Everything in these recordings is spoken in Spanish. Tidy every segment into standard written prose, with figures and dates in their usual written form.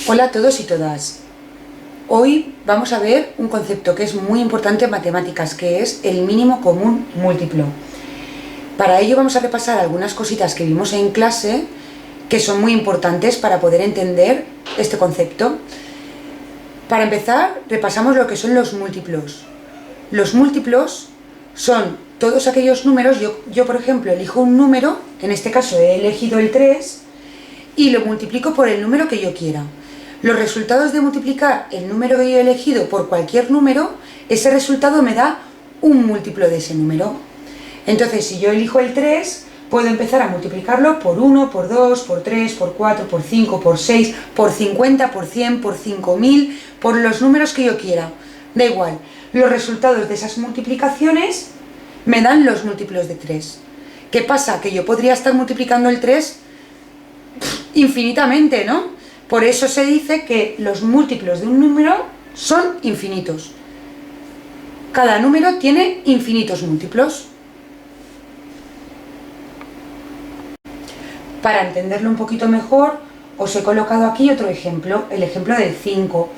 Hola a todos y todas. Hoy vamos a ver un concepto que es muy importante en matemáticas, que es el mínimo común múltiplo. Para ello vamos a repasar algunas cositas que vimos en clase que son muy importantes para poder entender este concepto. Para empezar, repasamos lo que son los múltiplos. Los múltiplos son todos aquellos números, yo por ejemplo elijo un número, en este caso he elegido el 3, y lo multiplico por el número que yo quiera. Los resultados de multiplicar el número que yo he elegido por cualquier número, ese resultado me da un múltiplo de ese número. Entonces, si yo elijo el 3, puedo empezar a multiplicarlo por 1, por 2, por 3, por 4, por 5, por 6, por 50, por 100, por 5000, por los números que yo quiera. Da igual. Los resultados de esas multiplicaciones me dan los múltiplos de 3. ¿Qué pasa? Que yo podría estar multiplicando el 3 infinitamente, ¿no? Por eso se dice que los múltiplos de un número son infinitos. Cada número tiene infinitos múltiplos. Para entenderlo un poquito mejor, os he colocado aquí otro ejemplo, el ejemplo del 5.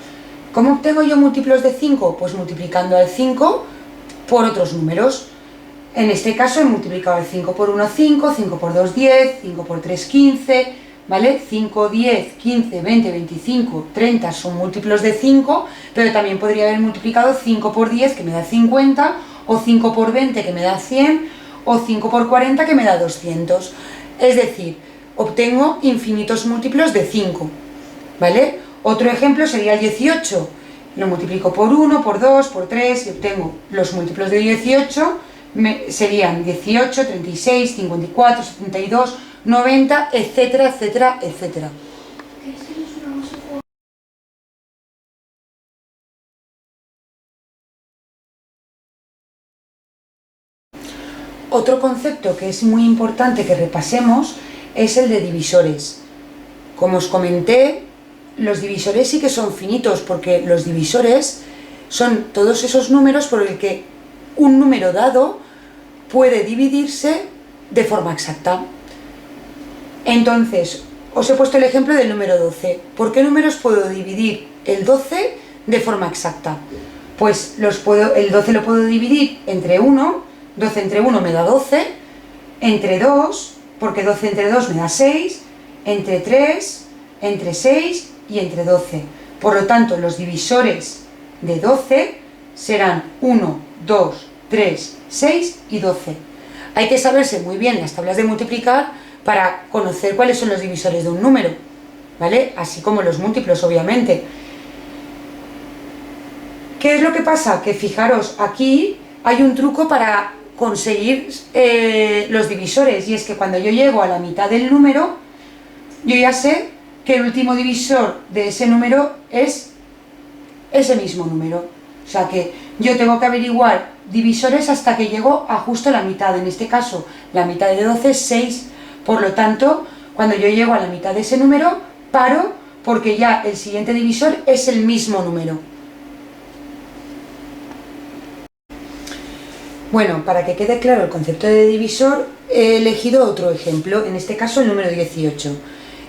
¿Cómo obtengo yo múltiplos de 5? Pues multiplicando al 5 por otros números. En este caso he multiplicado el 5 por 1, 5, 5 por 2, 10, 5 por 3, 15... ¿Vale? 5, 10, 15, 20, 25, 30 son múltiplos de 5, pero también podría haber multiplicado 5 por 10 que me da 50, o 5 por 20 que me da 100, o 5 por 40 que me da 200. Es decir, obtengo infinitos múltiplos de 5, ¿vale? Otro ejemplo sería el 18. Lo multiplico por 1, por 2, por 3 y obtengo los múltiplos de 18, serían 18, 36, 54, 72, 90, etcétera, etcétera, etcétera. Otro concepto que es muy importante que repasemos es el de divisores. Como os comenté, los divisores sí que son finitos, porque los divisores son todos esos números por el que un número dado puede dividirse de forma exacta. Entonces, os he puesto el ejemplo del número 12. ¿Por qué números puedo dividir el 12 de forma exacta? Pues el 12 lo puedo dividir entre 1, 12 entre 1 me da 12, entre 2, porque 12 entre 2 me da 6, entre 3, entre 6 y entre 12. Por lo tanto, los divisores de 12 serán 1, 2, 3, 6 y 12. Hay que saberse muy bien las tablas de multiplicar para conocer cuáles son los divisores de un número, ¿vale? Así como los múltiplos, obviamente. ¿Qué es lo que pasa? Que fijaros, aquí hay un truco para conseguir los divisores, y es que cuando yo llego a la mitad del número, yo ya sé que el último divisor de ese número es ese mismo número. O sea que yo tengo que averiguar divisores hasta que llego a justo la mitad. En este caso, la mitad de 12 es 6. Por lo tanto, cuando yo llego a la mitad de ese número, paro porque ya el siguiente divisor es el mismo número. Bueno, para que quede claro el concepto de divisor, he elegido otro ejemplo, en este caso el número 18.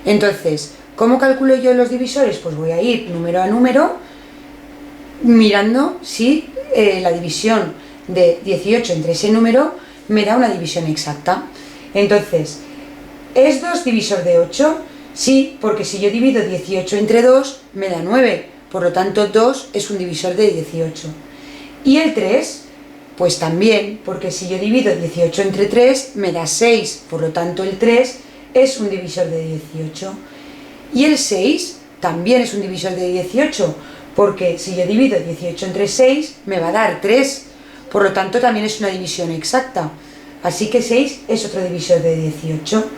Entonces, ¿cómo calculo yo los divisores? Pues voy a ir número a número, mirando si la división de 18 entre ese número me da una división exacta. Entonces, ¿es 2 divisor de 8? Sí, porque si yo divido 18 entre 2 me da 9, por lo tanto 2 es un divisor de 18. ¿Y el 3? Pues también, porque si yo divido 18 entre 3 me da 6, por lo tanto el 3 es un divisor de 18. ¿Y el 6? También es un divisor de 18, porque si yo divido 18 entre 6 me va a dar 3, por lo tanto también es una división exacta. Así que 6 es otro divisor de 18.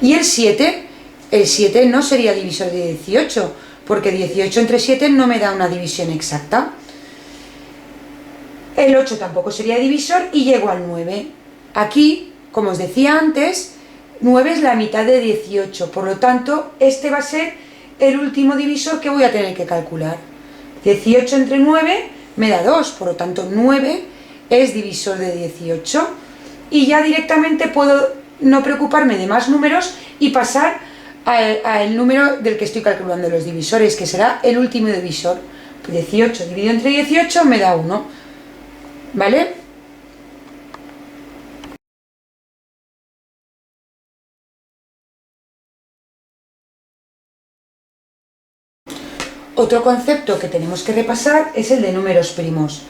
¿Y el 7? El 7 no sería divisor de 18, porque 18 entre 7 no me da una división exacta. El 8 tampoco sería divisor y llego al 9. Aquí, como os decía antes, 9 es la mitad de 18, por lo tanto, este va a ser el último divisor que voy a tener que calcular. 18 entre 9 me da 2, por lo tanto 9 es divisor de 18. Y ya directamente puedo no preocuparme de más números y pasar al número del que estoy calculando los divisores, que será el último divisor. 18 dividido entre 18 me da 1, ¿vale? Otro concepto que tenemos que repasar es el de números primos.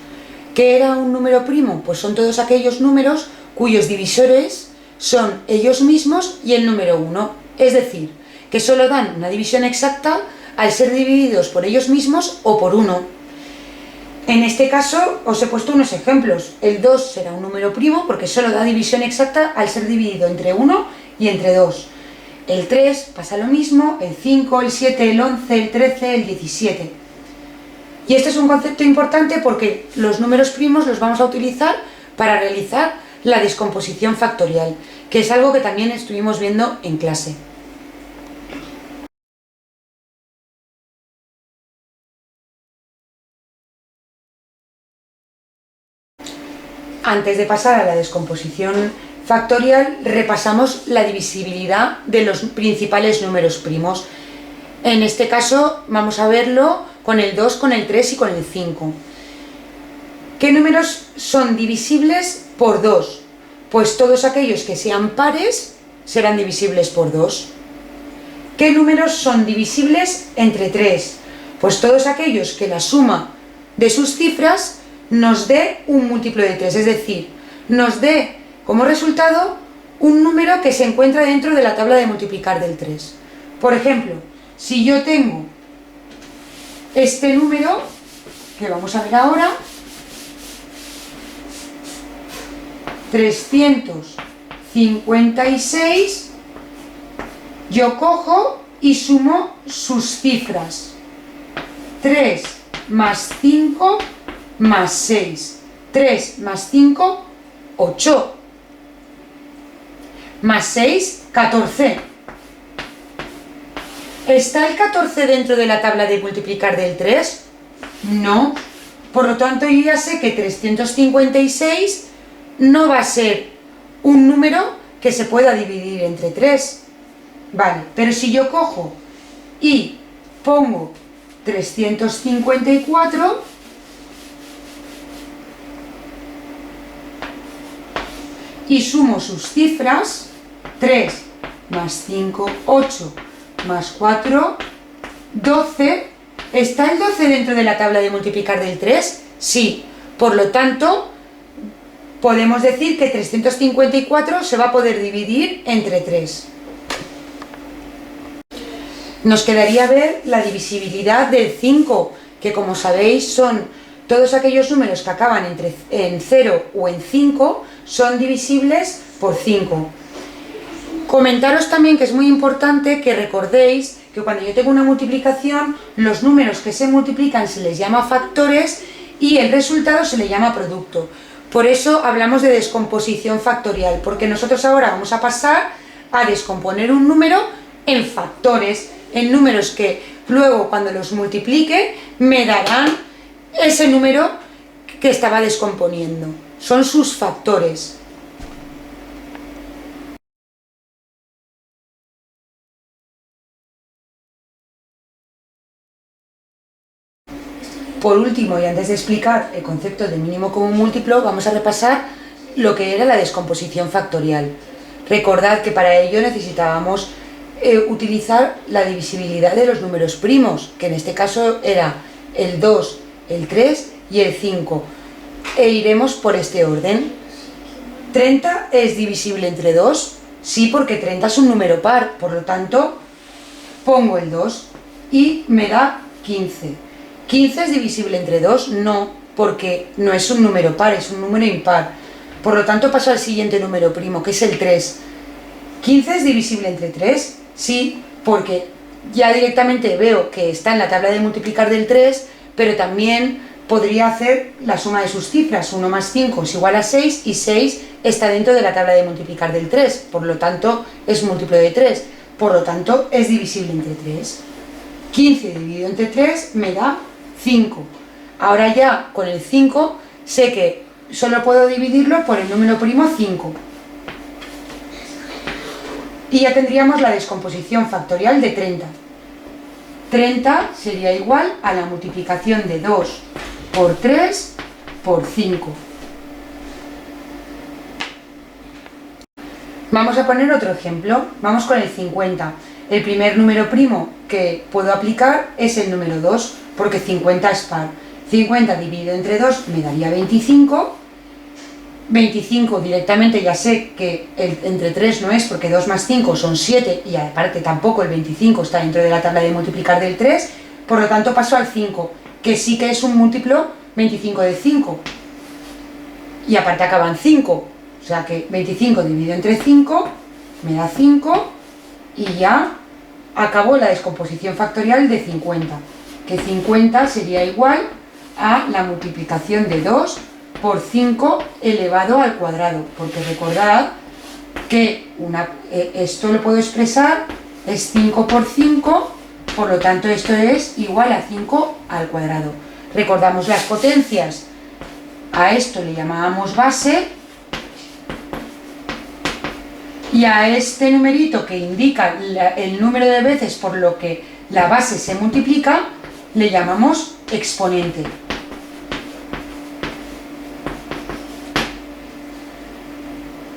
¿Qué era un número primo? Pues son todos aquellos números cuyos divisores son ellos mismos y el número 1. Es decir, que solo dan una división exacta al ser divididos por ellos mismos o por 1. En este caso os he puesto unos ejemplos. El 2 será un número primo porque solo da división exacta al ser dividido entre 1 y entre 2. El 3 pasa lo mismo, el 5, el 7, el 11, el 13, el 17. Y este es un concepto importante porque los números primos los vamos a utilizar para realizar la descomposición factorial, que es algo que también estuvimos viendo en clase. Antes de pasar a la descomposición factorial, repasamos la divisibilidad de los principales números primos. En este caso vamos a verlo con el 2, con el 3 y con el 5. ¿Qué números son divisibles por 2? Pues todos aquellos que sean pares serán divisibles por 2. ¿Qué números son divisibles entre 3? Pues todos aquellos que la suma de sus cifras nos dé un múltiplo de 3, es decir, nos dé como resultado un número que se encuentra dentro de la tabla de multiplicar del 3. Por ejemplo, si yo tengo este número, que vamos a ver ahora, 356, yo cojo y sumo sus cifras. 3 más 5 más 6. 3 más 5, 8. Más 6, 14. ¿Está el 14 dentro de la tabla de multiplicar del 3? No. Por lo tanto, yo ya sé que 356 no va a ser un número que se pueda dividir entre 3. Vale, pero si yo cojo y pongo 354, y sumo sus cifras, 3 más 5, 8, más 4, 12. ¿Está el 12 dentro de la tabla de multiplicar del 3? Sí. Por lo tanto, podemos decir que 354 se va a poder dividir entre 3. Nos quedaría ver la divisibilidad del 5, que como sabéis son todos aquellos números que acaban en 0 o en 5, son divisibles por 5. Comentaros también que es muy importante que recordéis que cuando yo tengo una multiplicación, los números que se multiplican se les llama factores y el resultado se le llama producto. Por eso hablamos de descomposición factorial, porque nosotros ahora vamos a pasar a descomponer un número en factores, en números que luego cuando los multiplique me darán ese número que estaba descomponiendo. Son sus factores. Por último, y antes de explicar el concepto de mínimo común múltiplo, vamos a repasar lo que era la descomposición factorial. Recordad que para ello necesitábamos utilizar la divisibilidad de los números primos, que en este caso era el 2, el 3 y el 5. E iremos por este orden. ¿30 es divisible entre 2? Sí, porque 30 es un número par, por lo tanto pongo el 2 y me da 15. ¿15 es divisible entre 2? No, porque no es un número par, es un número impar. Por lo tanto paso al siguiente número primo, que es el 3. ¿15 es divisible entre 3? Sí, porque ya directamente veo que está en la tabla de multiplicar del 3, pero también podría hacer la suma de sus cifras. 1 más 5 es igual a 6 y 6 está dentro de la tabla de multiplicar del 3, por lo tanto es múltiplo de 3, por lo tanto es divisible entre 3. 15 dividido entre 3 me da 5. Ahora ya con el 5 sé que solo puedo dividirlo por el número primo 5. Y ya tendríamos la descomposición factorial de 30. 30 sería igual a la multiplicación de 2 por 3 por 5. Vamos a poner otro ejemplo. Vamos con el 50. El primer número primo que puedo aplicar es el número 2, porque 50 es par. 50 dividido entre 2 me daría 25. 25 directamente ya sé que entre 3 no es, porque 2 más 5 son 7, y aparte tampoco el 25 está dentro de la tabla de multiplicar del 3, por lo tanto paso al 5, que sí que es un múltiplo 25 de 5. Y aparte acaban 5, o sea que 25 dividido entre 5 me da 5, y ya acabó la descomposición factorial de 50, que 50 sería igual a la multiplicación de 2 por 5 elevado al cuadrado, porque recordad que esto lo puedo expresar, es 5 por 5, por lo tanto esto es igual a 5 al cuadrado. Recordamos las potencias, a esto le llamábamos base, y a este numerito que indica el número de veces por lo que la base se multiplica, le llamamos exponente.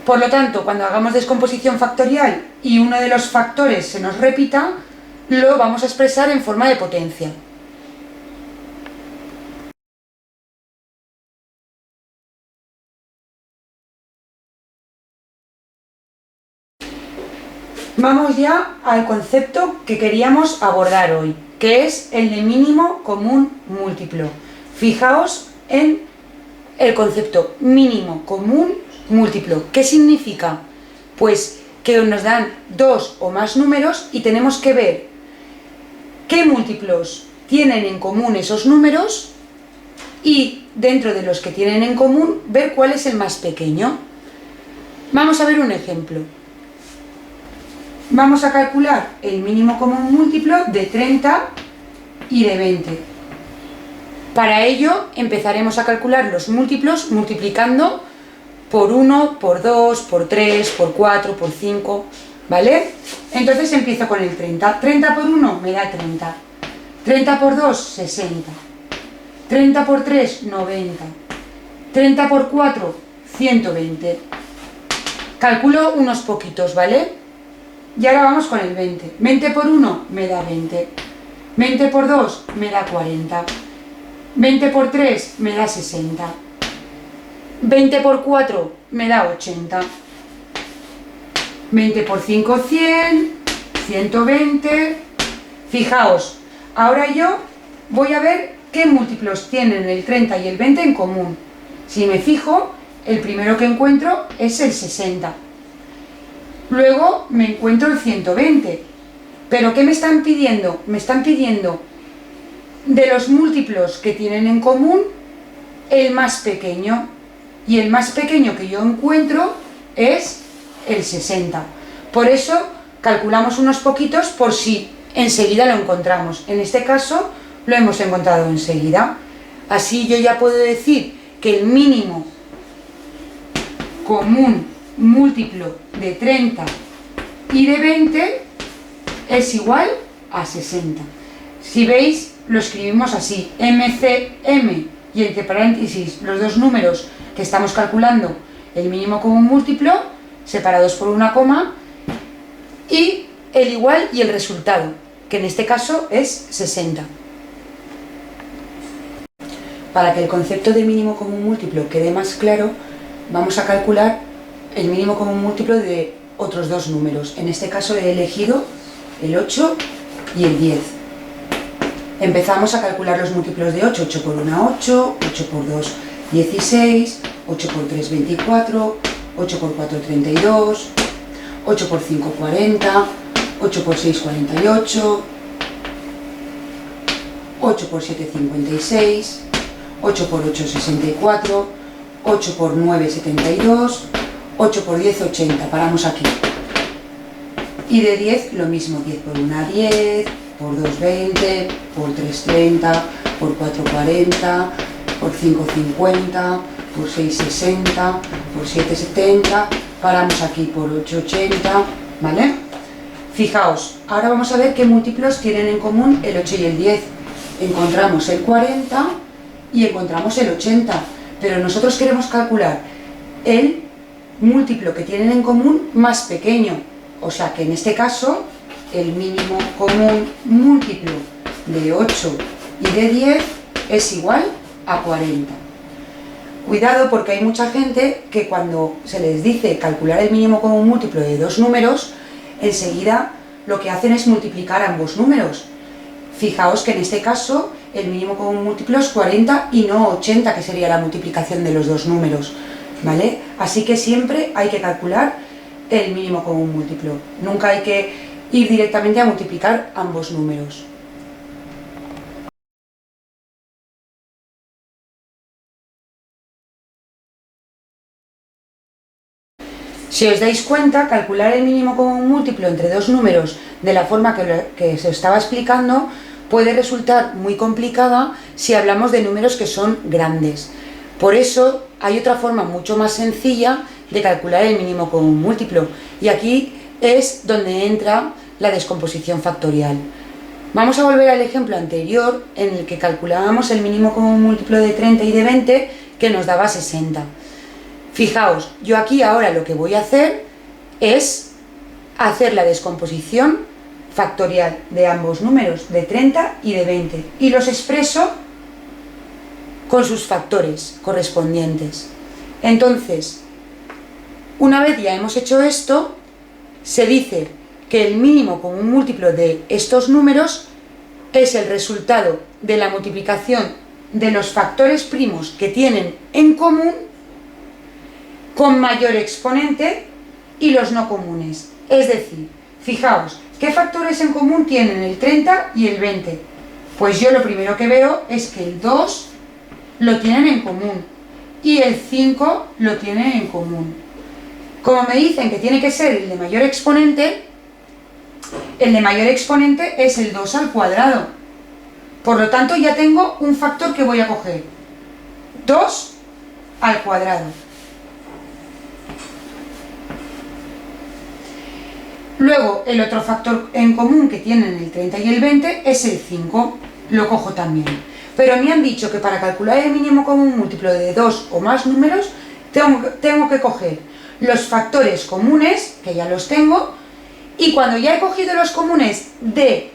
Por lo tanto, cuando hagamos descomposición factorial y uno de los factores se nos repita, lo vamos a expresar en forma de potencia. Vamos ya al concepto que queríamos abordar hoy, que es el de mínimo común múltiplo. Fijaos en el concepto mínimo común múltiplo. ¿Qué significa? Pues que nos dan dos o más números y tenemos que ver qué múltiplos tienen en común esos números y dentro de los que tienen en común ver cuál es el más pequeño. Vamos a ver un ejemplo. Vamos a calcular el mínimo común múltiplo de 30 y de 20. Para ello empezaremos a calcular los múltiplos multiplicando por 1, por 2, por 3, por 4, por 5, ¿vale? Entonces empiezo con el 30. 30 por 1 me da 30. 30 por 2, 60. 30 por 3, 90. 30 por 4, 120. Calculo unos poquitos, ¿vale? Y ahora vamos con el 20. 20 por 1 me da 20. 20 por 2 me da 40. 20 por 3 me da 60. 20 por 4 me da 80. 20 por 5, 100. 120. Fijaos, ahora yo voy a ver qué múltiplos tienen el 30 y el 20 en común. Si me fijo, el primero que encuentro es el 60. Luego me encuentro el 120. ¿Pero qué me están pidiendo? Me están pidiendo de los múltiplos que tienen en común el más pequeño. Y el más pequeño que yo encuentro es el 60. Por eso calculamos unos poquitos por si enseguida lo encontramos. En este caso lo hemos encontrado enseguida. Así yo ya puedo decir que el mínimo común múltiplo de 30 y de 20 es igual a 60. Si veis, lo escribimos así: MCM, y entre paréntesis los dos números que estamos calculando el mínimo común múltiplo, separados por una coma, y el igual y el resultado, que en este caso es 60. Para que el concepto de mínimo común múltiplo quede más claro, vamos a calcular el mínimo común múltiplo de otros dos números. En este caso he elegido el 8 y el 10. Empezamos a calcular los múltiplos de 8. 8 por 1, 8. 8 por 2, 16. 8 por 3, 24. 8 por 4, 32. 8 por 5, 40. 8 por 6, 48. 8 por 7, 56. 8 por 8, 64. 8 por 9, 72. 8 por 10, 80. Paramos aquí. Y de 10 lo mismo. 10 por 1, 10. Por 2, 20. Por 3, 30. Por 4, 40. Por 5, 50. Por 6, 60. Por 7, 70. Paramos aquí por 8, 80. ¿Vale? Fijaos, ahora vamos a ver qué múltiplos tienen en común el 8 y el 10. Encontramos el 40 y encontramos el 80, pero nosotros queremos calcular el múltiplo que tienen en común más pequeño. O sea que en este caso, el mínimo común múltiplo de 8 y de 10 es igual a 40. Cuidado, porque hay mucha gente que cuando se les dice calcular el mínimo común múltiplo de dos números, enseguida lo que hacen es multiplicar ambos números. Fijaos que en este caso el mínimo común múltiplo es 40 y no 80, que sería la multiplicación de los dos números, ¿vale? Así que siempre hay que calcular el mínimo común múltiplo. Nunca hay que ir directamente a multiplicar ambos números. Si os dais cuenta, calcular el mínimo común múltiplo entre dos números de la forma que se estaba explicando puede resultar muy complicada si hablamos de números que son grandes. Por eso hay otra forma mucho más sencilla de calcular el mínimo común múltiplo, y aquí es donde entra la descomposición factorial. Vamos a volver al ejemplo anterior en el que calculábamos el mínimo común múltiplo de 30 y de 20, que nos daba 60. Fijaos, yo aquí ahora lo que voy a hacer es hacer la descomposición factorial de ambos números, de 30 y de 20, y los expreso con sus factores correspondientes. Entonces, una vez ya hemos hecho esto, se dice que el mínimo común múltiplo de estos números es el resultado de la multiplicación de los factores primos que tienen en común con mayor exponente y los no comunes. Es decir, fijaos, ¿qué factores en común tienen el 30 y el 20? Pues yo lo primero que veo es que el 2 lo tienen en común y el 5 lo tienen en común. Como me dicen que tiene que ser el de mayor exponente es el 2 al cuadrado. Por lo tanto, ya tengo un factor que voy a coger. 2 al cuadrado. Luego, el otro factor en común que tienen el 30 y el 20 es el 5. Lo cojo también. Pero me han dicho que para calcular el mínimo común múltiplo de dos o más números, tengo que coger los factores comunes, que ya los tengo, y cuando ya he cogido los comunes de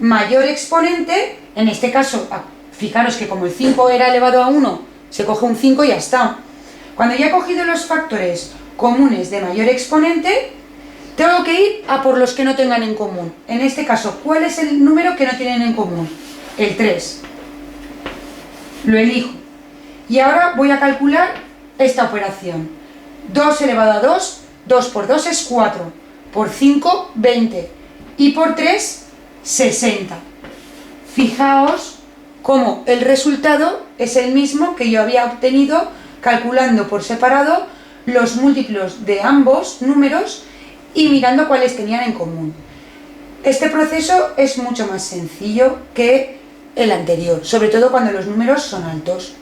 mayor exponente, en este caso, fijaros que como el 5 era elevado a 1, se coge un 5 y ya está. Cuando ya he cogido los factores comunes de mayor exponente, tengo que ir a por los que no tengan en común. En este caso, ¿cuál es el número que no tienen en común? El 3. Lo elijo. Y ahora voy a calcular esta operación. 2 elevado a 2, 2 por 2 es 4. Por 5, 20. Y por 3, 60. Fijaos cómo el resultado es el mismo que yo había obtenido calculando por separado los múltiplos de ambos números y mirando cuáles tenían en común. Este proceso es mucho más sencillo que el anterior, sobre todo cuando los números son altos.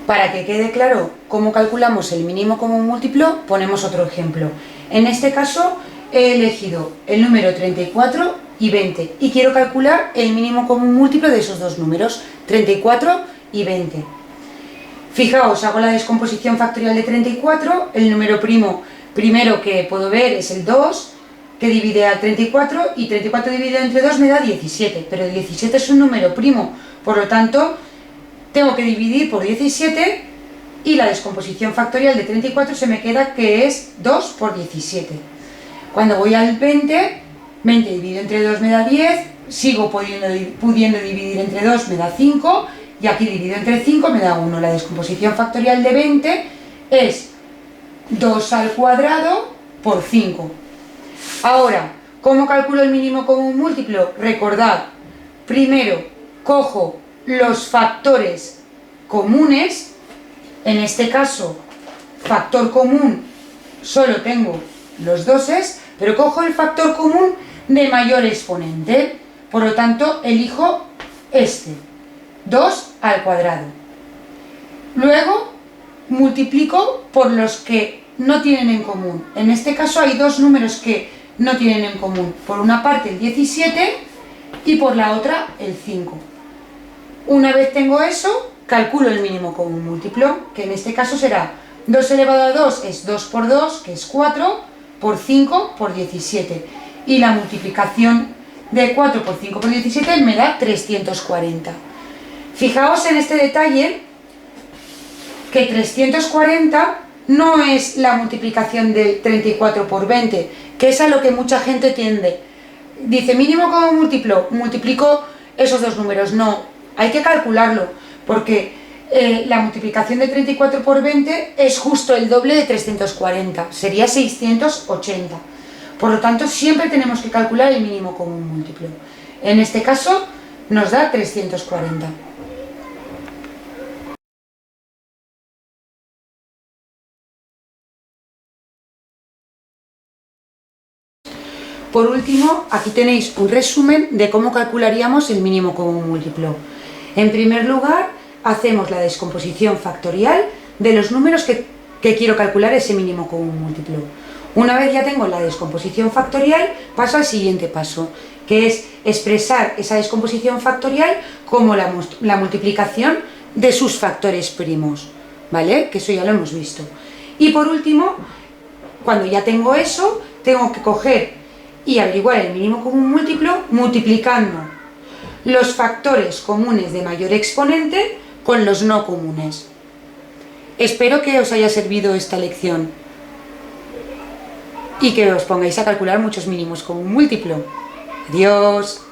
Para que quede claro cómo calculamos el mínimo común múltiplo, ponemos otro ejemplo. En este caso he elegido el número 34 y 20 y quiero calcular el mínimo común múltiplo de esos dos números, 34 y 20. Fijaos, hago la descomposición factorial de 34, el número primero que puedo ver es el 2, que divide a 34, y 34 dividido entre 2 me da 17, pero 17 es un número primo, por lo tanto tengo que dividir por 17 y la descomposición factorial de 34 se me queda que es 2 por 17. Cuando voy al 20, 20 dividido entre 2 me da 10, sigo pudiendo dividir entre 2 me da 5, y aquí dividido entre 5 me da 1. La descomposición factorial de 20 es 2 al cuadrado por 5. Ahora, ¿cómo calculo el mínimo común múltiplo? Recordad, primero cojo los factores comunes, en este caso, factor común, solo tengo los doses, pero cojo el factor común de mayor exponente, por lo tanto elijo este, 2 al cuadrado. Luego multiplico por los que no tienen en común. En este caso hay dos números que no tienen en común. Por una parte el 17 y por la otra el 5. Una vez tengo eso, calculo el mínimo común múltiplo, que en este caso será 2 elevado a 2 es 2 por 2, que es 4, por 5 por 17. Y la multiplicación de 4 por 5 por 17 me da 340. Fijaos en este detalle que 340 no es la multiplicación de 34 por 20, que es a lo que mucha gente tiende. Dice mínimo común múltiplo, multiplico esos dos números. No, hay que calcularlo, porque la multiplicación de 34 por 20 es justo el doble de 340, sería 680. Por lo tanto, siempre tenemos que calcular el mínimo común múltiplo. En este caso, nos da 340. Por último, aquí tenéis un resumen de cómo calcularíamos el mínimo común múltiplo. En primer lugar, hacemos la descomposición factorial de los números que quiero calcular ese mínimo común múltiplo. Una vez ya tengo la descomposición factorial, paso al siguiente paso, que es expresar esa descomposición factorial como la multiplicación de sus factores primos, ¿vale? Que eso ya lo hemos visto. Y por último, cuando ya tengo eso, tengo que coger y averiguar el mínimo común múltiplo multiplicando los factores comunes de mayor exponente con los no comunes. Espero que os haya servido esta lección y que os pongáis a calcular muchos mínimos común múltiplo. Adiós.